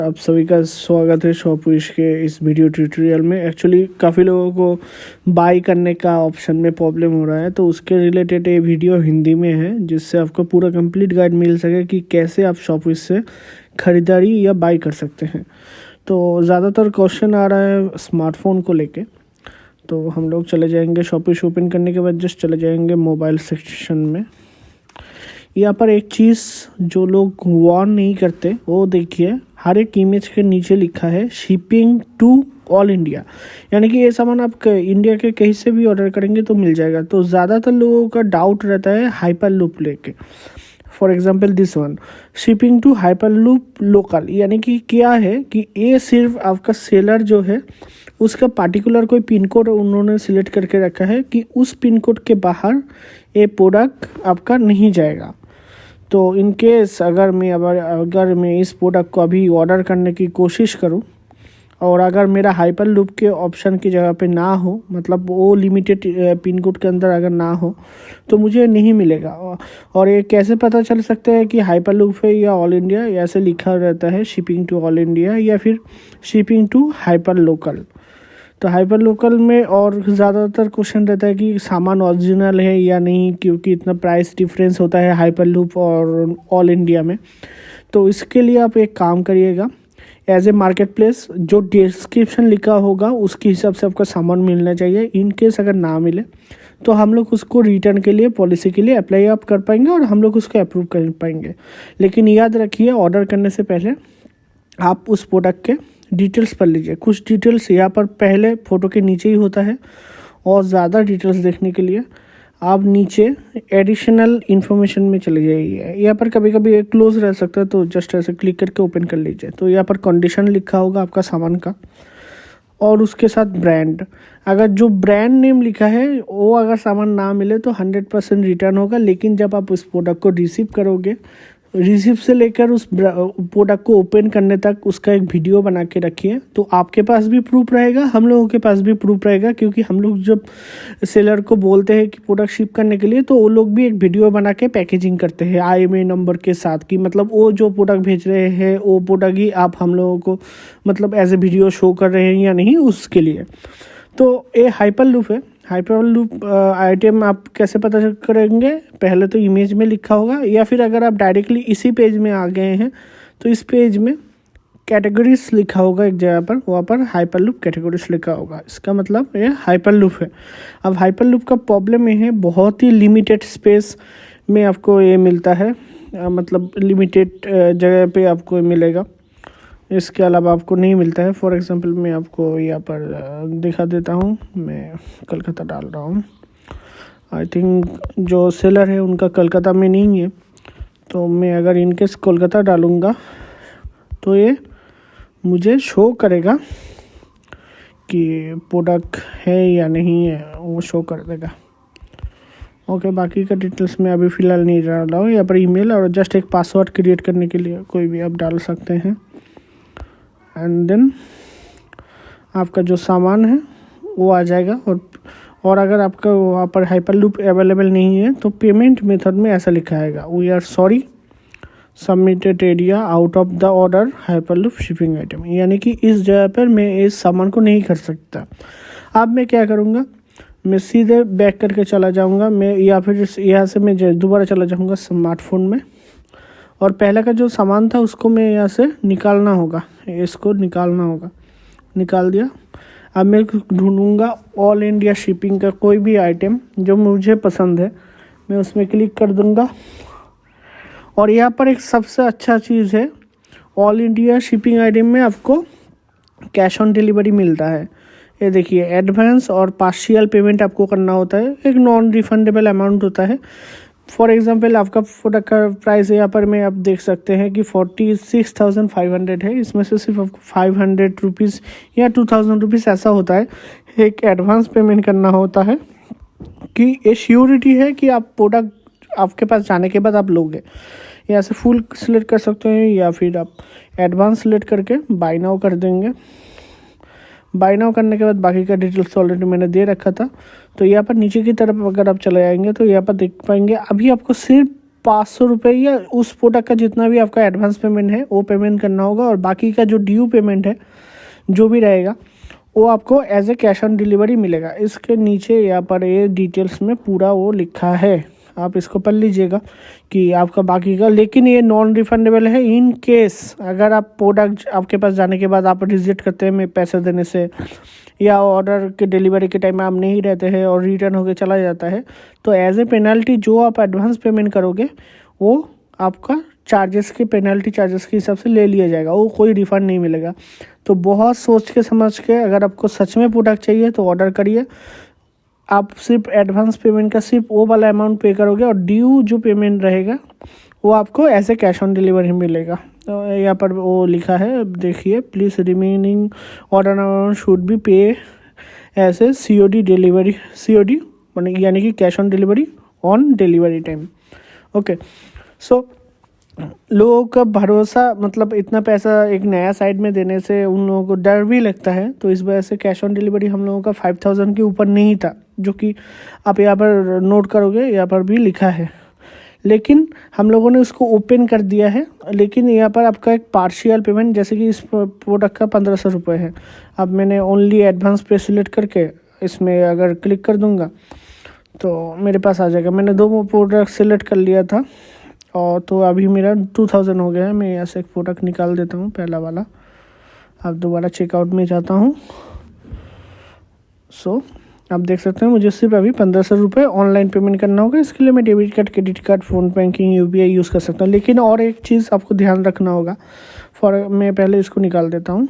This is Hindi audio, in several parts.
आप सभी का स्वागत है शॉपविश के इस वीडियो ट्यूटोरियल में। एक्चुअली काफ़ी लोगों को बाई करने का ऑप्शन में प्रॉब्लम हो रहा है, तो उसके रिलेटेड ये वीडियो हिंदी में है, जिससे आपको पूरा कंप्लीट गाइड मिल सके कि कैसे आप शॉपविश से ख़रीदारी या बाई कर सकते हैं। तो ज़्यादातर क्वेश्चन आ रहा है स्मार्टफ़ोन को लेके, तो हम लोग चले जाएंगे शॉपविश ओपन करने के बाद जस्ट चले जाएंगे मोबाइल सेक्शन में। यहाँ पर एक चीज़ जो लोग वार्न नहीं करते वो देखिए, हर एक इमेज के नीचे लिखा है शिपिंग टू ऑल इंडिया, यानी कि ये सामान आप इंडिया के कहीं से भी ऑर्डर करेंगे तो मिल जाएगा। तो ज़्यादातर लोगों का डाउट रहता है हाइपर लूप लेके। For example this one shipping to hyperloop local, यानी कि क्या है कि ये सिर्फ आपका सेलर जो है उसका पार्टिकुलर कोई पिन कोड उन्होंने सिलेक्ट करके रखा है कि उस पिन कोड के बाहर ये प्रोडक्ट आपका नहीं जाएगा। तो इन केस अगर मैं इस प्रोडक्ट को अभी ऑर्डर करने की कोशिश करूं और अगर मेरा हाइपर लूप के ऑप्शन की जगह पे ना हो, मतलब वो लिमिटेड पिन कोड के अंदर अगर ना हो, तो मुझे नहीं मिलेगा। और ये कैसे पता चल सकता है कि हाइपर लूप है या ऑल इंडिया? ऐसे लिखा रहता है शिपिंग टू ऑल इंडिया या फिर शिपिंग टू हाइपर लोकल। तो हाइपर लोकल में और ज़्यादातर क्वेश्चन रहता है कि सामान ओरिजिनल है या नहीं, क्योंकि इतना प्राइस डिफरेंस होता है हाइपर लूप और ऑल इंडिया में। तो इसके लिए आप एक काम करिएगा, एज ए मार्केट प्लेस जो डिस्क्रिप्शन लिखा होगा उसके हिसाब से आपका सामान मिलना चाहिए। इन केस अगर ना मिले तो हम लोग उसको रिटर्न के लिए पॉलिसी के लिए अप्लाई आप कर पाएंगे और हम लोग उसको अप्रूव कर पाएंगे। लेकिन याद रखिए, ऑर्डर करने से पहले आप उस प्रोडक्ट के डिटेल्स पढ़ लीजिए। कुछ डिटेल्स यहाँ पर पहले फ़ोटो के नीचे ही होता है, और ज़्यादा डिटेल्स देखने के लिए आप नीचे एडिशनल इन्फॉर्मेशन में चले जाइए। यहाँ पर कभी कभी क्लोज रह सकता है, तो जस्ट ऐसे क्लिक करके ओपन कर लीजिए। तो यहाँ पर कंडीशन लिखा होगा आपका सामान का, और उसके साथ ब्रांड। अगर जो ब्रांड नेम लिखा है वो अगर सामान ना मिले तो 100% रिटर्न होगा। लेकिन जब आप उस प्रोडक्ट को रिसीव करोगे, रिसीव से लेकर उस प्रोडक्ट को ओपन करने तक उसका एक वीडियो बना के रखिए, तो आपके पास भी प्रूफ रहेगा, हम लोगों के पास भी प्रूफ रहेगा। क्योंकि हम लोग जब सेलर को बोलते हैं कि प्रोडक्ट शिप करने के लिए, तो वो लोग भी एक वीडियो बना के पैकेजिंग करते हैं IMEI नंबर के साथ, कि मतलब वो जो प्रोडक्ट भेज रहे हैं वो प्रोडक्ट ही आप हम लोगों को मतलब एज ए वीडियो शो कर रहे हैं या नहीं, उसके लिए। तो ये हाइपर लूप है। हाइपर लूप आइटम आप कैसे पता करेंगे? पहले तो इमेज में लिखा होगा, या फिर अगर आप डायरेक्टली इसी पेज में आ गए हैं तो इस पेज में कैटेगरीज लिखा होगा एक जगह पर, वहाँ पर हाइपर लूप कैटेगरीज लिखा होगा। इसका मतलब ये हाइपर लूप है। अब हाइपर लूप का प्रॉब्लम ये है, बहुत ही लिमिटेड स्पेस में आपको ये मिलता है, मतलब लिमिटेड जगह पे आपको मिलेगा, इसके अलावा आपको नहीं मिलता है। फॉर एग्जांपल मैं आपको यहाँ पर दिखा देता हूँ। मैं कलकत्ता डाल रहा हूँ। आई थिंक जो सेलर है उनका कलकत्ता में नहीं है, तो मैं अगर इनकेस कोलकाता डालूँगा तो ये मुझे शो करेगा कि प्रोडक्ट है या नहीं है, वो शो कर देगा। ओके, बाकी का डिटेल्स मैं अभी फ़िलहाल नहीं डाल रहा हूँ। यहाँ पर ईमेल और जस्ट एक पासवर्ड क्रिएट करने के लिए कोई भी आप डाल सकते हैं। एंड देन आपका जो सामान है वो आ जाएगा। और अगर आपका वहाँ पर हाइपर लूप अवेलेबल नहीं है तो पेमेंट मेथड में ऐसा लिखा आएगा, we are sorry submitted area out of the order hyperloop shipping item, यानी कि इस जगह पर मैं इस सामान को नहीं कर सकता। अब मैं क्या करूँगा, मैं सीधे बैक करके चला जाऊँगा, मैं या फिर यहाँ से मैं दोबारा चला जाऊँगा स्मार्टफोन में, और पहले का जो सामान था उसको मैं यहाँ से निकालना होगा, इसको निकालना होगा। निकाल दिया। अब मैं ढूंढूंगा ऑल इंडिया शिपिंग का कोई भी आइटम जो मुझे पसंद है, मैं उसमें क्लिक कर दूंगा। और यहाँ पर एक सबसे अच्छा चीज़ है, ऑल इंडिया शिपिंग आइटम में आपको कैश ऑन डिलीवरी मिलता है। ये देखिए, एडवांस और पार्शियल पेमेंट आपको करना होता है, एक नॉन रिफंडेबल अमाउंट होता है। फॉर एग्जांपल आपका प्रोडक्ट का प्राइस यहाँ पर मैं आप देख सकते हैं कि 46,500 है। इसमें से सिर्फ आपको 500 रुपीज़ या 2,000 रुपीज़ ऐसा होता है, एक एडवांस पेमेंट करना होता है, कि ये श्योरिटी है कि आप प्रोडक्ट आपके पास जाने के बाद आप लोगे। यहाँ से फुल सिलेक्ट कर सकते हैं या फिर आप एडवांस सिलेक्ट करके बाय नाउ कर देंगे। बाय नाउ करने के बाद बाकी का डिटेल्स ऑलरेडी मैंने दे रखा था। तो यहाँ पर नीचे की तरफ अगर आप चले जाएंगे तो यहाँ पर देख पाएंगे अभी आपको सिर्फ 500 रुपये या उस प्रोडक्ट का जितना भी आपका एडवांस पेमेंट है वो पेमेंट करना होगा, और बाकी का जो ड्यू पेमेंट है जो भी रहेगा वो आपको as a cash on delivery मिलेगा। इसके नीचे यहाँ पर ये डिटेल्स में पूरा वो लिखा है, आप इसको पढ़ लीजिएगा कि आपका बाकी का, लेकिन ये नॉन रिफंडेबल है इन केस अगर आप प्रोडक्ट आपके पास जाने के बाद आप रिजेक्ट करते हैं पैसे देने से, या ऑर्डर के डिलीवरी के टाइम में आप नहीं रहते हैं और रिटर्न होकर चला जाता है, तो एज ए पेनल्टी जो आप एडवांस पेमेंट करोगे वो आपका चार्जेस की पेनल्टी चार्जेस के हिसाब से ले लिया जाएगा, वो कोई रिफ़ंड नहीं मिलेगा। तो बहुत सोच के समझ के अगर आपको सच में प्रोडक्ट चाहिए तो ऑर्डर करिए। आप सिर्फ एडवांस पेमेंट का सिर्फ वो वाला अमाउंट पे करोगे और ड्यू जो पेमेंट रहेगा वो आपको ऐसे कैश ऑन डिलीवरी मिलेगा। तो यहाँ पर वो लिखा है, देखिए, please remaining order amount should be pay ऐसे COD डिलीवरी, COD यानी कि cash on delivery on delivery time. Okay, so लोगों का भरोसा, मतलब इतना पैसा एक नया साइट में देने से उन लोगों को डर भी लगता है, तो इस वजह से कैश ऑन डिलीवरी हम लोगों का 5000 के ऊपर नहीं था, जो कि आप यहाँ पर नोट करोगे, यहाँ पर भी लिखा है। लेकिन हम लोगों ने उसको ओपन कर दिया है, लेकिन यहाँ पर आपका एक पार्शियल पेमेंट, जैसे कि इस प्रोडक्ट का 1500 रुपये है। अब मैंने ओनली एडवांस पे सिलेक्ट करके इसमें अगर क्लिक कर दूँगा तो मेरे पास आ जाएगा। मैंने 2 प्रोडक्ट सिलेक्ट कर लिया था, और तो अभी मेरा 2000 हो गया है। मैं यहाँ से एक प्रोडक्ट निकाल देता हूँ, पहला वाला। अब दोबारा चेकआउट में जाता हूँ। सो आप देख सकते हैं मुझे सिर्फ अभी 1500 रुपये ऑनलाइन पेमेंट करना होगा। इसके लिए मैं debit card, credit card, phone banking, UPI use कर सकता हूँ। लेकिन और एक चीज़ आपको ध्यान रखना होगा, मैं पहले इसको निकाल देता हूँ।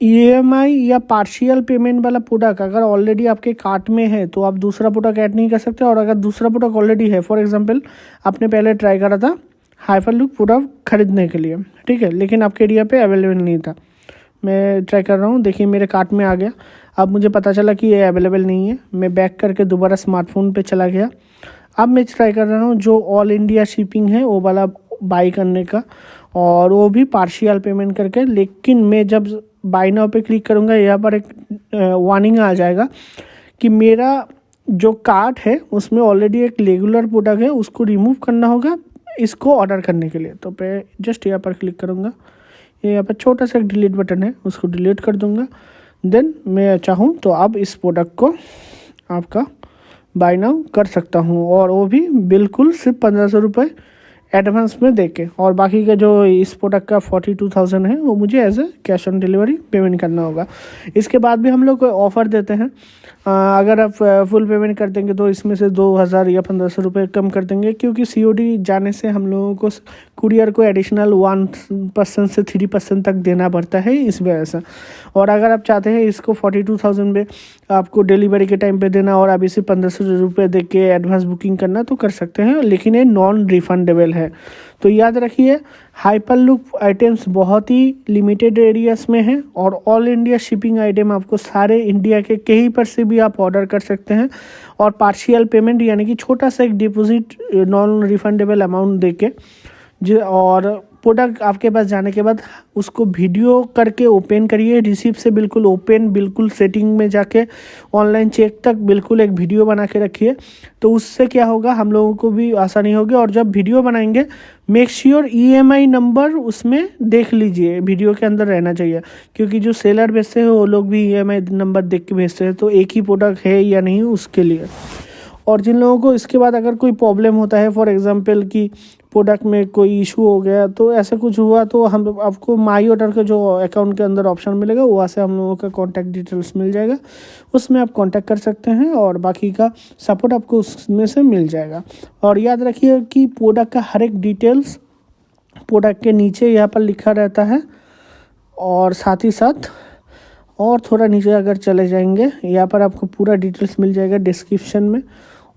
EMI या पार्शियल पेमेंट वाला प्रोडक्ट अगर ऑलरेडी आपके कार्ट में है तो आप दूसरा प्रोडक्ट ऐड नहीं कर सकते, और अगर दूसरा प्रोडक्ट ऑलरेडी है, फॉर एग्जांपल आपने पहले ट्राई करा था हाइपरलूप प्रोडक्ट खरीदने के लिए, ठीक है, लेकिन आपके एरिया पे अवेलेबल नहीं था। मैं ट्राई कर रहा हूँ, देखिए मेरे कार्ट में आ गया। अब मुझे पता चला कि ये अवेलेबल नहीं है, मैं बैक करके दोबारा स्मार्टफोन पे चला गया। अब मैं ट्राई कर रहा हूँ जो ऑल इंडिया शिपिंग है वो वाला बाई करने का, और वो भी पार्शियल पेमेंट करके। लेकिन मैं जब बाई नाउ पे क्लिक करूँगा, यहाँ पर एक वार्निंग आ जाएगा कि मेरा जो कार्ट है उसमें ऑलरेडी एक रेगुलर प्रोडक्ट है, उसको रिमूव करना होगा इसको ऑर्डर करने के लिए। तो मैं जस्ट यहाँ पर क्लिक करूँगा, ये यहाँ पर छोटा सा एक डिलीट बटन है, उसको डिलीट कर दूँगा। देन मैं चाहूँ तो अब इस प्रोडक्ट को आपका बाय नाउ कर सकता हूँ, और वो भी बिल्कुल सिर्फ 1500 रुपये एडवांस में दे के, और बाकी का जो इस प्रोडक्ट का 42,000 है वो मुझे as a cash on delivery payment करना होगा। इसके बाद भी हम लोग ऑफ़र देते हैं, अगर आप फुल पेमेंट कर देंगे तो इसमें से 2000 या 1500 रुपये कम कर देंगे, क्योंकि COD जाने से हम लोगों को कुरियर को एडिशनल 1% से 3% तक देना पड़ता है इस वजह से। और अगर आप चाहते हैं इसको 42,000 में आपको डिलीवरी के टाइम पे देना और अभी से 1500 रुपये दे के एडवांस बुकिंग करना तो कर सकते हैं, लेकिन ये नॉन रिफंडेबल है। तो याद रखिए, हाइपरलूप आइटम्स बहुत ही लिमिटेड एरियाज में हैं, और ऑल इंडिया शिपिंग आइटम आपको सारे इंडिया के कहीं पर से भी आप ऑर्डर कर सकते हैं। और पार्शियल पेमेंट यानी कि छोटा सा एक डिपॉजिट नॉन रिफंडेबल अमाउंट देके और प्रोडक्ट आपके पास जाने के बाद उसको वीडियो करके ओपन करिए, रिसीप्ट से बिल्कुल ओपन, बिल्कुल सेटिंग में जाके ऑनलाइन चेक तक बिल्कुल एक वीडियो बना के रखिए। तो उससे क्या होगा, हम लोगों को भी आसानी होगी। और जब वीडियो बनाएंगे मेक श्योर EMI नंबर उसमें देख लीजिए, वीडियो के अंदर रहना चाहिए, क्योंकि जो सेलर भेजते हैं वो लोग भी EMI नंबर देख के भेजते हैं, तो एक ही प्रोडक्ट है या नहीं उसके लिए। और जिन लोगों को इसके बाद अगर कोई प्रॉब्लम होता है, फॉर एग्जांपल कि प्रोडक्ट में कोई इशू हो गया, तो ऐसा कुछ हुआ, तो हम आपको माई ऑर्डर का जो अकाउंट के अंदर ऑप्शन मिलेगा वहाँ से हम लोगों का कॉन्टैक्ट डिटेल्स मिल जाएगा, उसमें आप कॉन्टैक्ट कर सकते हैं और बाकी का सपोर्ट आपको उसमें से मिल जाएगा। और याद रखिए कि प्रोडक्ट का हर एक डिटेल्स प्रोडक्ट के नीचे यहाँ पर लिखा रहता है, और साथ ही साथ और थोड़ा नीचे अगर चले जाएंगे यहाँ पर आपको पूरा डिटेल्स मिल जाएगा डिस्क्रिप्शन में।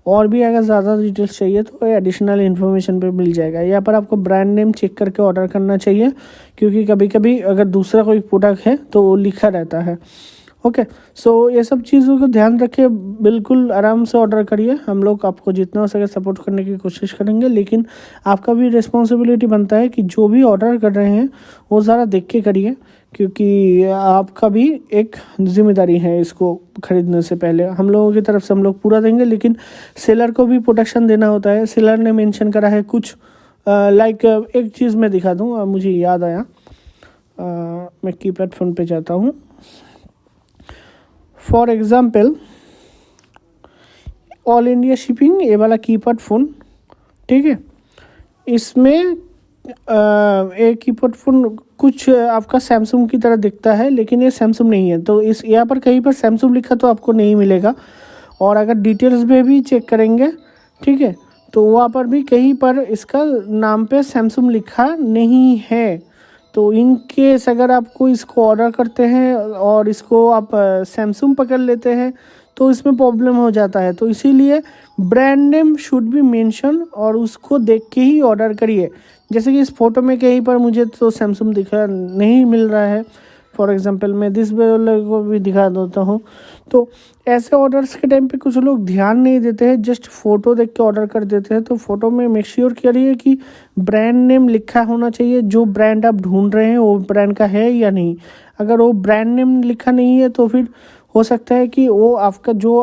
और भी अगर ज़्यादा डिटेल्स चाहिए तो एडिशनल इन्फॉर्मेशन पे मिल जाएगा। यहाँ पर आपको ब्रांड नेम चेक करके ऑर्डर करना चाहिए, क्योंकि कभी कभी अगर दूसरा कोई प्रोडक्ट है तो वो लिखा रहता है। ओके, सो ये सब चीज़ों को ध्यान रखिए, बिल्कुल आराम से ऑर्डर करिए। हम लोग आपको जितना हो सके सपोर्ट करने की कोशिश करेंगे, लेकिन आपका भी रिस्पॉन्सिबिलिटी बनता है कि जो भी ऑर्डर कर रहे हैं वो ज़रा देख के करिए, क्योंकि आपका भी एक जिम्मेदारी है इसको ख़रीदने से पहले। हम लोगों की तरफ से हम लोग पूरा देंगे, लेकिन सेलर को भी प्रोटेक्शन देना होता है। सेलर ने मेंशन करा है कुछ लाइक एक चीज़ मैं दिखा दूँ, मुझे याद आया। मैं कीपैड फ़ोन पे जाता हूँ। For example all India shipping, ये वाला कीपैड फ़ोन, ठीक है। इसमें एक कीपैड फ़ोन कुछ आपका सैमसंग की तरह दिखता है, लेकिन ये सैमसंग नहीं है। तो इस यहाँ पर कहीं पर सैमसंग लिखा तो आपको नहीं मिलेगा। और अगर डिटेल्स में भी चेक करेंगे, ठीक है, तो वहाँ पर भी कहीं पर इसका नाम पे सैमसंग लिखा नहीं है। तो इन केस अगर आपको इसको ऑर्डर करते हैं और इसको आप सैमसंग पकड़ लेते हैं तो इसमें प्रॉब्लम हो जाता है। तो इसीलिए brand name should be mention और उसको देख के ही ऑर्डर करिए। जैसे कि इस फोटो में कहीं पर मुझे तो सैमसंग दिखा नहीं मिल रहा है। फॉर एग्जांपल मैं दिस वाले को भी दिखा देता हूँ। तो ऐसे ऑर्डर्स के टाइम पे कुछ लोग ध्यान नहीं देते हैं, जस्ट फ़ोटो देख के ऑर्डर कर देते हैं। तो फ़ोटो में मेक श्योर करिए कि ब्रांड नेम लिखा होना चाहिए। जो ब्रांड आप ढूंढ रहे हैं वो ब्रांड का है या नहीं। अगर वो ब्रांड नेम लिखा नहीं है तो फिर हो सकता है कि वो आपका जो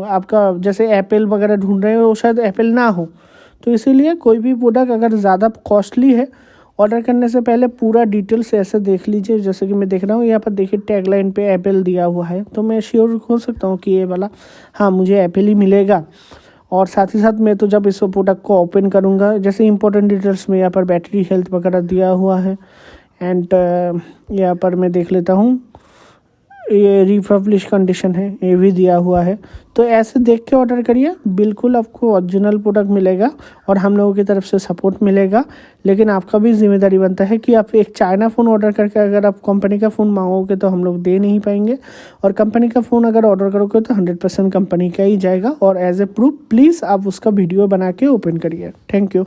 आपका जैसे एप्पल वगैरह ढूंढ रहे हैं वो शायद एप्पल ना हो। तो इसीलिए कोई भी प्रोडक्ट अगर ज़्यादा कॉस्टली है, ऑर्डर करने से पहले पूरा डिटेल्स ऐसे देख लीजिए। जैसे कि मैं देख रहा हूँ यहाँ पर देखिए टैगलाइन पे एप्पल दिया हुआ है, तो मैं श्योर हो सकता हूँ कि ये वाला हाँ मुझे एप्पल ही मिलेगा। और साथ ही साथ मैं तो जब इस प्रोडक्ट को ओपन करूँगा, जैसे इंपॉर्टेंट डिटेल्स में यहाँ पर बैटरी हेल्थ वगैरह दिया हुआ है। एंड यहाँ पर मैं देख लेता हूँ ये रिपब्लिश कंडीशन है, ये भी दिया हुआ है। तो ऐसे देख के ऑर्डर करिए, बिल्कुल आपको ओरिजिनल प्रोडक्ट मिलेगा और हम लोगों की तरफ से सपोर्ट मिलेगा। लेकिन आपका भी जिम्मेदारी बनता है कि आप एक चाइना फ़ोन ऑर्डर करके अगर आप कंपनी का फ़ोन मांगोगे तो हम लोग दे नहीं पाएंगे। और कंपनी का फ़ोन अगर ऑर्डर करोगे तो 100% कंपनी का ही जाएगा। और एज ए प्रूफ प्लीज़ आप उसका वीडियो बना के ओपन करिए। Thank you.